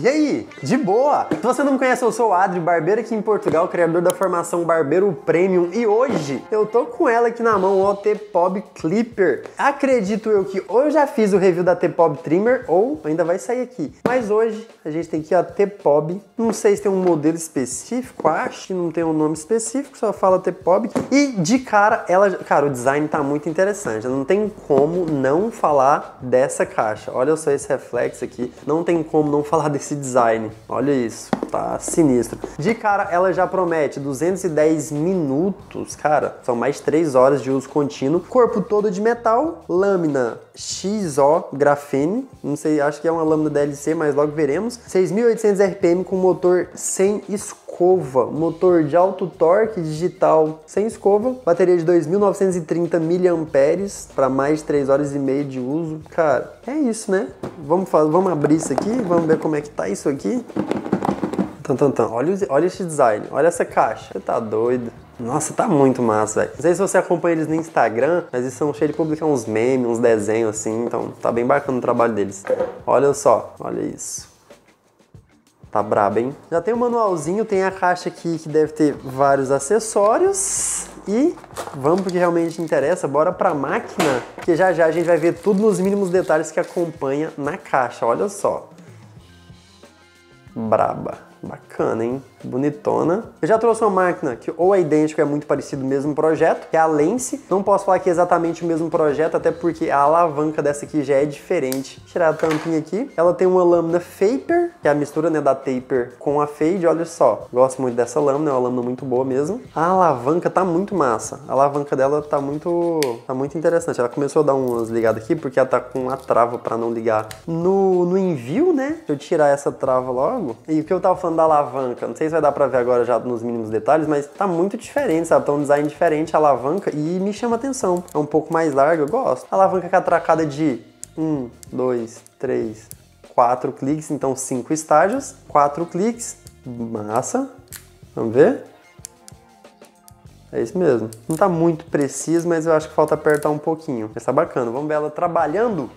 E aí, de boa? Se você não me conhece, eu sou o Adri, barbeiro aqui em Portugal, criador da formação Barbeiro Premium, e hoje eu tô com ela aqui na mão, o T-Pob Clipper. Acredito eu que ou eu já fiz o review da T-Pob Trimmer ou ainda vai sair aqui. Mas hoje a gente tem aqui a T-Pob, não sei se tem um modelo específico, acho que não tem um nome específico, só fala T-Pob. E de cara, cara, o design tá muito interessante, não tem como não falar dessa caixa. Olha só esse reflexo aqui, não tem como não falar desse design, olha isso, tá sinistro. De cara, ela já promete 210 minutos, cara, são mais 3 horas de uso contínuo, corpo todo de metal, lâmina XO grafene, não sei, acho que é uma lâmina DLC, mas logo veremos. 6.800 RPM com motor sem escova, motor de alto torque digital sem escova, bateria de 2.930 mAh para mais 3 horas e meia de uso. Cara, é isso, né? Vamos abrir isso aqui, vamos ver como é que tá isso aqui. Olha esse design, olha essa caixa, você tá doido? Nossa, tá muito massa, velho. Não sei se você acompanha eles no Instagram, mas eles são cheios de publicar uns memes, uns desenhos assim, então tá bem bacana o trabalho deles. Olha só, olha isso. Tá brabo, hein? Já tem o manualzinho, tem a caixa aqui que deve ter vários acessórios. E vamos pro que realmente interessa, bora pra máquina, que já já a gente vai ver tudo nos mínimos detalhes que acompanha na caixa, olha só. Braba. Bacana, hein? Bonitona. Eu já trouxe uma máquina que ou é idêntica ou é muito parecido no mesmo projeto, que é a Lance. Não posso falar que é exatamente o mesmo projeto, até porque a alavanca dessa aqui já é diferente. Vou tirar a tampinha aqui. Ela tem uma lâmina Faper, que é a mistura, né, da Taper com a Fade, olha só. Gosto muito dessa lâmina, é uma lâmina muito boa mesmo. A alavanca tá muito massa. A alavanca dela tá muito interessante. Ela começou a dar umas ligadas aqui, porque ela tá com uma trava pra não ligar no envio, né? Deixa eu tirar essa trava logo. E o que eu tava falando da alavanca, não sei se vai dar pra ver agora já nos mínimos detalhes, mas tá muito diferente, sabe? Tá um design diferente a alavanca e me chama atenção. É um pouco mais larga, eu gosto. A alavanca com a atracada de 1, 2, 3, 4 cliques, então 5 estágios, 4 cliques, massa. Vamos ver? É isso mesmo. Não tá muito preciso, mas eu acho que falta apertar um pouquinho. Mas tá bacana. Vamos ver ela trabalhando.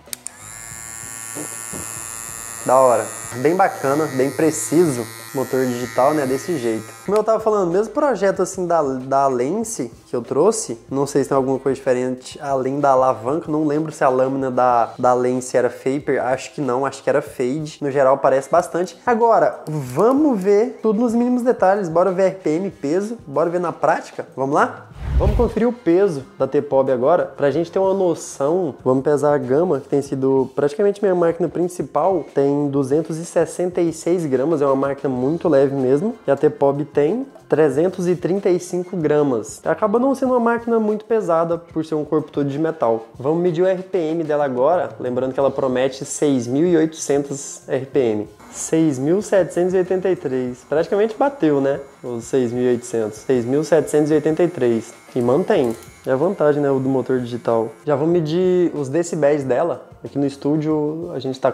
Da hora. Bem bacana, bem preciso. Motor digital, né, desse jeito. Como eu tava falando, mesmo projeto assim da Lance que eu trouxe, não sei se tem alguma coisa diferente além da alavanca, não lembro se a lâmina da Lance era Faper, acho que não, acho que era Fade. No geral parece bastante. Agora, vamos ver tudo nos mínimos detalhes, bora ver RPM, peso, bora ver na prática, vamos lá? Vamos conferir o peso da T-Pob agora, pra gente ter uma noção. Vamos pesar a gama, que tem sido praticamente minha máquina principal, tem 266 gramas, é uma máquina muito leve mesmo, e a T-Pob tem 335 gramas. Acaba não sendo uma máquina muito pesada por ser um corpo todo de metal. Vamos medir o RPM dela agora, lembrando que ela promete 6.800 RPM. 6.783, praticamente bateu, né? Os 6.800, 6.783 e mantém. É a vantagem, né, o do motor digital. Já vou medir os decibéis dela. Aqui no estúdio a gente tá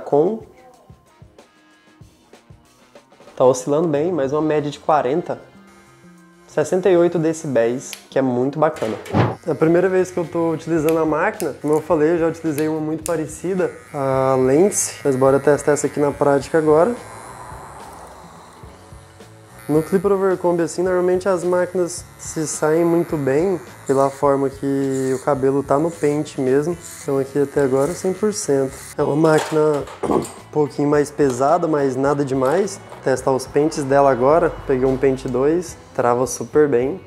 oscilando bem, mas uma média de 68 decibéis, que é muito bacana. É a primeira vez que eu tô utilizando a máquina, como eu falei, eu já utilizei uma muito parecida, a Lance, mas bora testar essa aqui na prática agora. No Clipper Overcomb, assim, normalmente as máquinas se saem muito bem pela forma que o cabelo tá no pente mesmo. Então aqui até agora 100%. É uma máquina um pouquinho mais pesada, mas nada demais. Vou testar os pentes dela agora. Peguei um pente 2, trava super bem.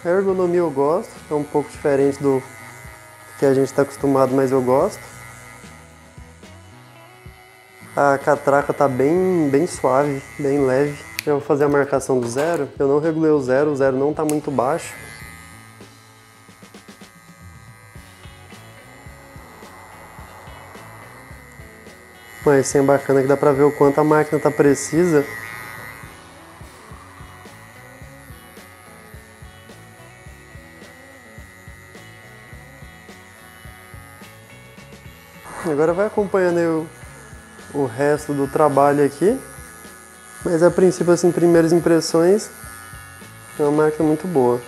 A ergonomia eu gosto, é um pouco diferente do que a gente está acostumado, mas eu gosto. A catraca tá bem suave, bem leve. Eu vou fazer a marcação do zero. Eu não regulei o zero não tá muito baixo. Mas sim, é bacana que dá pra ver o quanto a máquina tá precisa. Agora vai acompanhando aí o resto do trabalho aqui. Mas a princípio, assim, primeiras impressões, é uma máquina muito boa.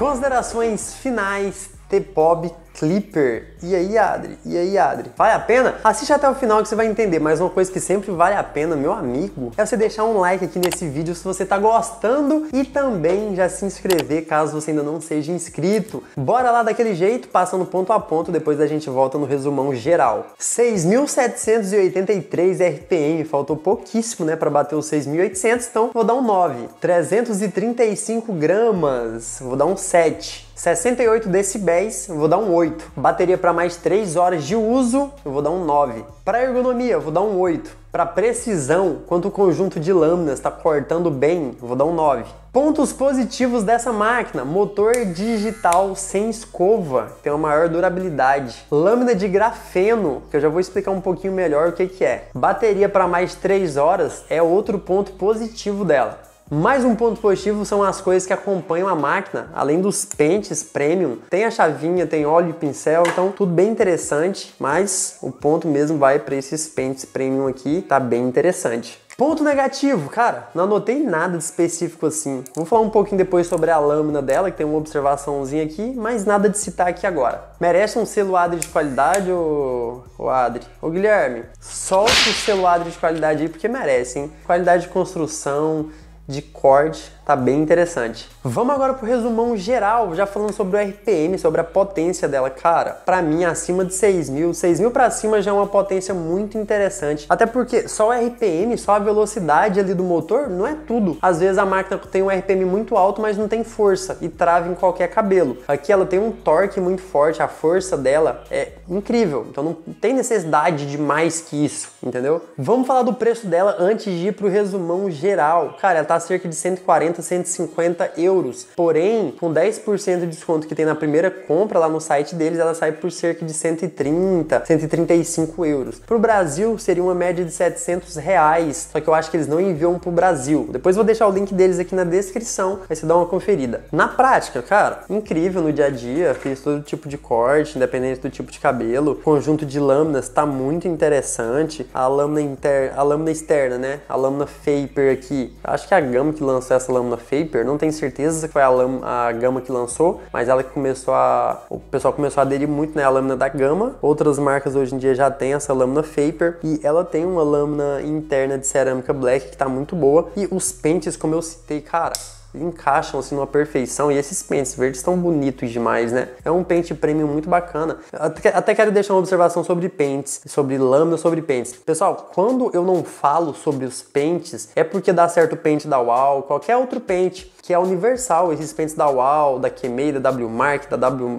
Considerações finais, T-Pob Clipper. E aí, Adri? E aí, Adri? Vale a pena? Assiste até o final que você vai entender, mas uma coisa que sempre vale a pena, meu amigo, é você deixar um like aqui nesse vídeo se você tá gostando e também já se inscrever caso você ainda não seja inscrito. Bora lá daquele jeito, passando ponto a ponto, depois a gente volta no resumão geral. 6.783 RPM, faltou pouquíssimo, né, pra bater os 6.800, então vou dar um 9. 335 gramas, vou dar um 7. 68 decibéis, eu vou dar um 8. Bateria para mais 3 horas de uso, eu vou dar um 9. Para ergonomia, eu vou dar um 8. Para precisão, quanto o conjunto de lâminas está cortando bem, eu vou dar um 9. Pontos positivos dessa máquina: motor digital sem escova, tem uma maior durabilidade. Lâmina de grafeno, que eu já vou explicar um pouquinho melhor o que é. Bateria para mais 3 horas é outro ponto positivo dela. Mais um ponto positivo são as coisas que acompanham a máquina, além dos pentes premium, tem a chavinha, tem óleo e pincel, então tudo bem interessante, mas o ponto mesmo vai para esses pentes premium aqui, tá bem interessante. Ponto negativo, cara, não anotei nada de específico assim. Vou falar um pouquinho depois sobre a lâmina dela, que tem uma observaçãozinha aqui, mas nada de citar aqui agora. Merece um selo Adri de qualidade, ô Adri? Ô Guilherme, solta o selo Adri de qualidade aí, porque merece, hein? Qualidade de construção, de corte, tá bem interessante. Vamos agora pro resumão geral, já falando sobre o RPM, sobre a potência dela. Cara, pra mim, acima de 6.000 pra cima já é uma potência muito interessante. Até porque só o RPM, só a velocidade ali do motor, não é tudo. Às vezes a máquina tem um RPM muito alto, mas não tem força e trava em qualquer cabelo. Aqui ela tem um torque muito forte, a força dela é incrível. Então não tem necessidade de mais que isso, entendeu? Vamos falar do preço dela antes de ir pro resumão geral. Cara, ela tá cerca de 140, 150 euros. Porém, com 10% de desconto que tem na primeira compra lá no site deles, ela sai por cerca de 130, 135 euros. Pro Brasil, seria uma média de 700 reais. Só que eu acho que eles não enviam pro Brasil. Depois vou deixar o link deles aqui na descrição, aí você dá uma conferida. Na prática, cara, incrível no dia a dia. Fiz todo tipo de corte, independente do tipo de cabelo. Conjunto de lâminas tá muito interessante. A lâmina externa, né? A lâmina Faber aqui. Acho que a Gama que lançou essa lâmina Faber, não tenho certeza se foi a Gama que lançou, mas ela que o pessoal começou a aderir muito, né, a lâmina da Gama. Outras marcas hoje em dia já tem essa lâmina Faber e ela tem uma lâmina interna de cerâmica black que tá muito boa. E os pentes, como eu citei, cara, encaixam assim numa perfeição, e esses pentes verdes estão bonitos demais, né? É um pente premium muito bacana. Até quero deixar uma observação sobre pentes, sobre lâmina, sobre pentes. Pessoal, quando eu não falo sobre os pentes, é porque dá certo o pente da UAU, qualquer outro pente que é universal, esses pentes da UAU, da Kemei, da W-Mark,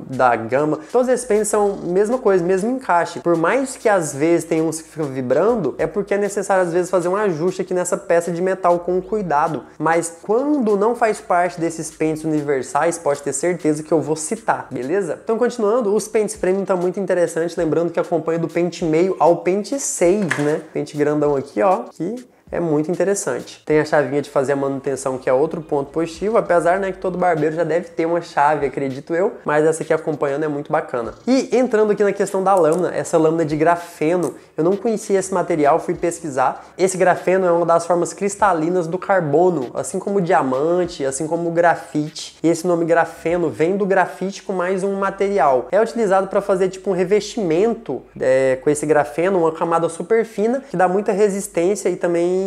da Gama, todos esses pentes são a mesma coisa, mesmo encaixe. Por mais que às vezes tem uns que ficam vibrando, é porque é necessário às vezes fazer um ajuste aqui nessa peça de metal com cuidado. Mas quando não faz parte desses pentes universais, pode ter certeza que eu vou citar, beleza? Então, continuando, os pentes premium estão muito interessantes, lembrando que acompanha do pente meio ao pente 6, né? Pente grandão aqui, ó, que é muito interessante. Tem a chavinha de fazer a manutenção, que é outro ponto positivo, apesar, né, que todo barbeiro já deve ter uma chave, acredito eu, mas essa aqui acompanhando é muito bacana. E entrando aqui na questão da lâmina, essa lâmina de grafeno, eu não conhecia esse material, fui pesquisar. Esse grafeno é uma das formas cristalinas do carbono, assim como o diamante, assim como o grafite. E esse nome grafeno vem do grafite com mais um material. É utilizado para fazer tipo um revestimento com esse grafeno, uma camada super fina, que dá muita resistência e também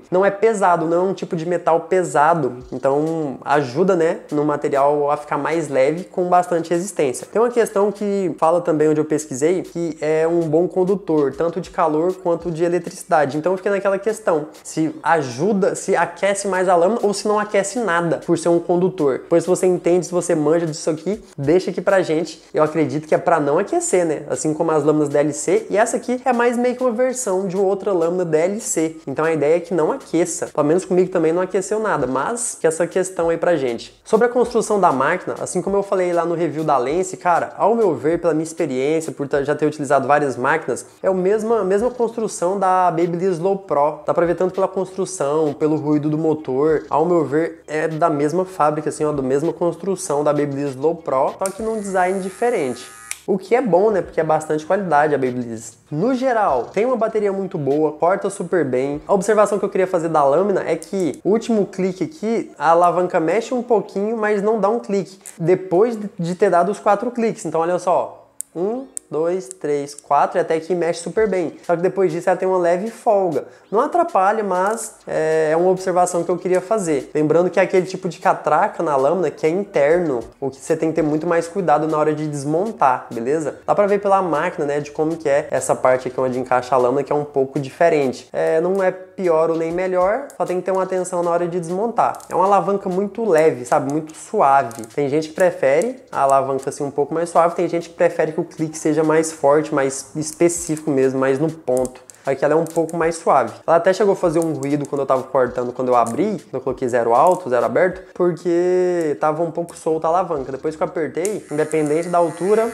não é pesado, não é um tipo de metal pesado, então ajuda, né, no material a ficar mais leve com bastante resistência. Tem uma questão que fala também onde eu pesquisei, que é um bom condutor, tanto de calor quanto de eletricidade, então fica naquela questão, se ajuda, se aquece mais a lâmina ou se não aquece nada por ser um condutor. Pois se você entende, se você manja disso aqui, deixa aqui pra gente. Eu acredito que é pra não aquecer, né, assim como as lâminas DLC, e essa aqui é mais meio que uma versão de outra lâmina DLC, então a ideia é que não aqueça, pelo menos comigo também não aqueceu nada, mas que essa questão aí pra gente. Sobre a construção da máquina, assim como eu falei lá no review da Lance, cara, ao meu ver, pela minha experiência, por já ter utilizado várias máquinas, é a mesma construção da Babyliss Low Pro. Dá pra ver tanto pela construção, pelo ruído do motor, ao meu ver, é da mesma fábrica, assim, ó, da mesma construção da Babyliss Low Pro, só que num design diferente. O que é bom, né? Porque é bastante qualidade a Babyliss. No geral, tem uma bateria muito boa, corta super bem. A observação que eu queria fazer da lâmina é que o último clique aqui, a alavanca mexe um pouquinho, mas não dá um clique. Depois de ter dado os 4 cliques. Então olha só, 1, 2, 3, 4 e até que mexe super bem. Só que depois disso ela tem uma leve folga. Não atrapalha, mas é uma observação que eu queria fazer. Lembrando que é aquele tipo de catraca na lâmina que é interno, o que você tem que ter muito mais cuidado na hora de desmontar, beleza? Dá pra ver pela máquina, né, de como que é essa parte aqui onde encaixa a lâmina, que é um pouco diferente. Não é pior ou nem melhor, só tem que ter uma atenção na hora de desmontar. É uma alavanca muito leve, sabe? Muito suave. Tem gente que prefere a alavanca assim um pouco mais suave, tem gente que prefere que o clique seja mais forte, mais específico mesmo, mais no ponto. Aqui ela é um pouco mais suave. Ela até chegou a fazer um ruído quando eu tava cortando, quando eu abri, quando eu coloquei 0 alto, 0 aberto, porque tava um pouco solta a alavanca. Depois que eu apertei, independente da altura,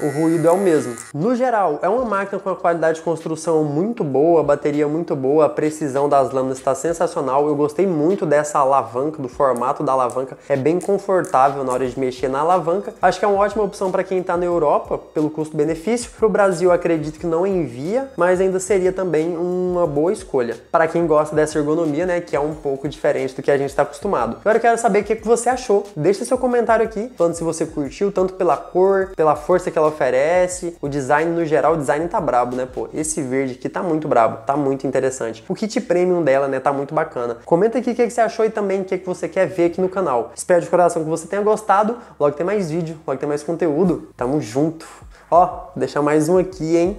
o ruído é o mesmo. No geral, é uma máquina com uma qualidade de construção muito boa, bateria muito boa, a precisão das lâminas está sensacional. Eu gostei muito dessa alavanca, do formato da alavanca. É bem confortável na hora de mexer na alavanca. Acho que é uma ótima opção para quem está na Europa, pelo custo-benefício. Para o Brasil, acredito que não envia, mas ainda seria também uma boa escolha. Para quem gosta dessa ergonomia, né, que é um pouco diferente do que a gente está acostumado. Agora eu quero saber o que você achou. Deixa seu comentário aqui, falando se você curtiu, tanto pela cor, pela força que ela oferece, o design no geral. O design tá brabo, né, pô? Esse verde aqui tá muito brabo, tá muito interessante. O kit premium dela, né, tá muito bacana. Comenta aqui o que você achou e também o que você quer ver aqui no canal. Espero de coração que você tenha gostado. Logo tem mais vídeo, logo tem mais conteúdo. Tamo junto. Ó, deixar mais um aqui, hein?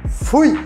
Fui!